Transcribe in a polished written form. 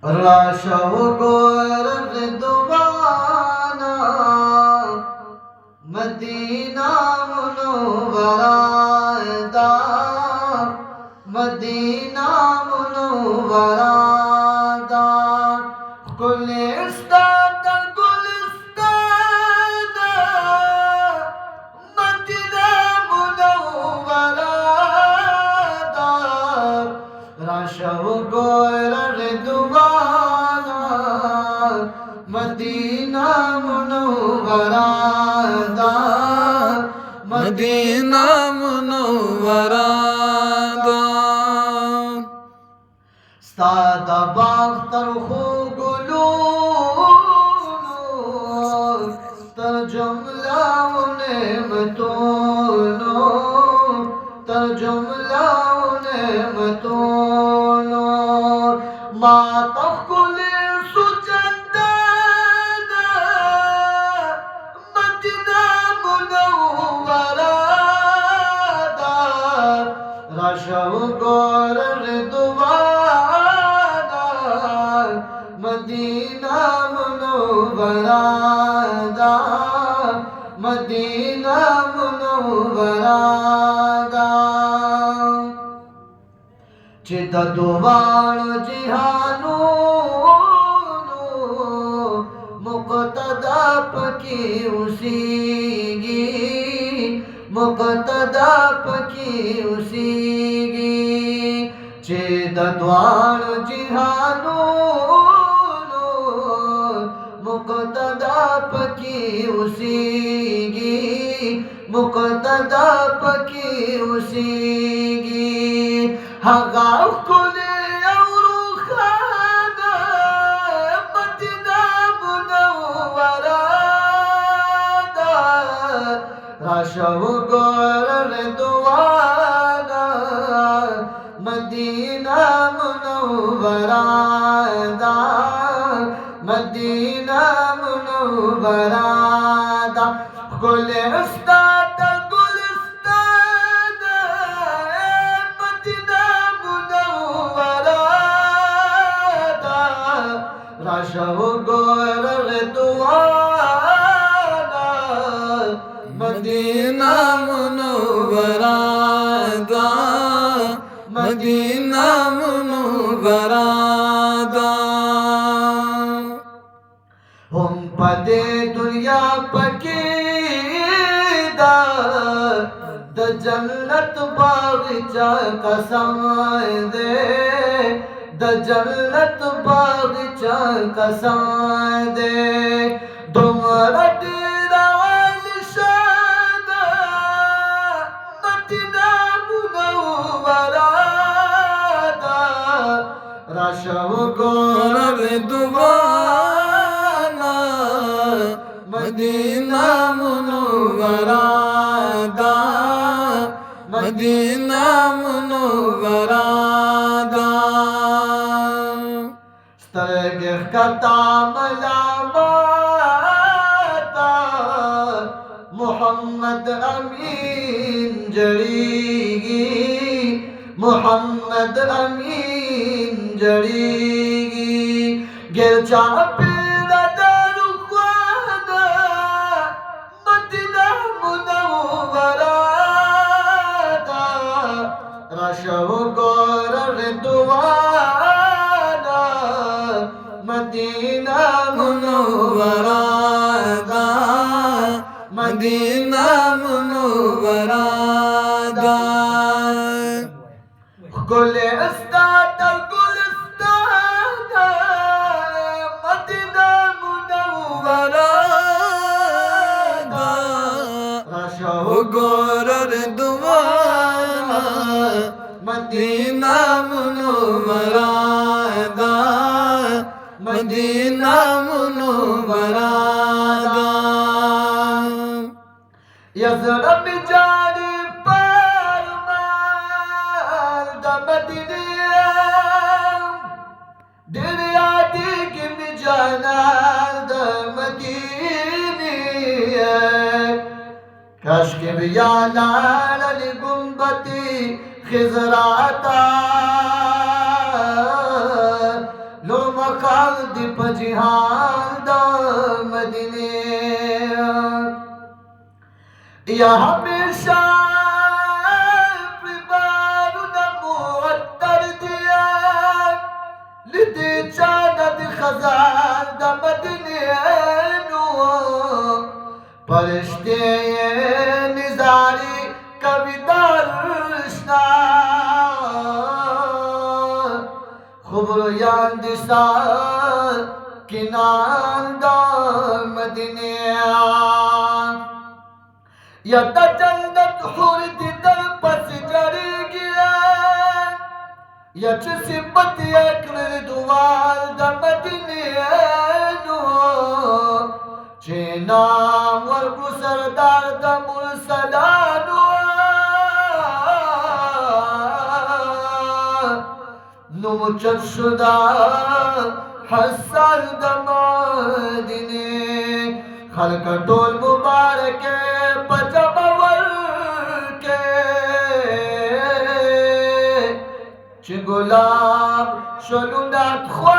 राशव गोर रिदवाना Medina Munawwara दा Medina Munawwara दा गुलिस्तान गुलिस्तान मदीना मुनव्वरा दा राशव गोर रिदवाना मदीना मुनव्वरा दा मदीना मुनव्वरा दा सादा बाख्तर खो गुलूनो तरजुमला नेमतोनो तरजुमला नेमतोनो माता कुले सुचंदना मदीना मुनव्वरा दा राशव गोर रिदवाना मदीना मुनव्वरा दा मदीना मुनव्वरा दा चित दुवाण जिहानो मुक़तदा पकी उसीगी मुक़तदा पकी उसीगी चित दुवाण जिहानो मुक़तदा पकी उसीगी मुक़तदा पकी उसीगी हगा कुले औरू खाना मदीना मुनव्वरा दा राशव गोर रिदवाना मदीना मुनव्वरा दा मदीना मुनव्वरा दा गुलिस्तान गुलिस्तान मदीना मुनव्वरा दा राशव गोर रिदवाना मदीना मुनव्वरा दा मदीना मुनव्वरा दा हम पदे दुनिया पकीदा द जन्नत बागीचा कसम दे द जन्नत बागीचा कसम दे तुमरा तेरा वालिशान मदीना मुनव्वरा दा राशव गोर रिदवाना मदीना मुनव्वरा दा मदीना मुनव्वरा दा स्तरगे कता मलामाता मोहम्मद अमीन जड़ीगी मोहम्मद अमीन जड़ीगी गिरजा पीरा दरुख्वाना मदीना मुनव्वरा दा राशव गोर रिदवाना मदीना मुनव्वरा दा मदीना मुनव्वरा दा गुलिस्तान गुलिस्तान मदीना मुनव्वरा दा राशव गोर रिदवाना मदीना मुनव्वरा दा मदीना मुनव्वरा दा यज़रब जारी परमाल दा मदीना दुनिया दी जाना दा मदीनी काश के बियाना अली गुंबती खिजराता लो فخر دی په جهان د مدینه یا همیشه پریبارو د معطر دیا لیدی چانا دی خزان د مدینه نو پرشتے نزاری کبھی درشنا خبر یاندسا کنان دا مدینه یا تا جنت خور دی در پس جاری گیا یا چه صفت اکبر دوال دا مدینه نو چه نام ورکو سردار دا مرسلانو نو مچت شدا حسن دا مدینه خلق طول مبارک پجمور کے چه گلاب شلونت خواه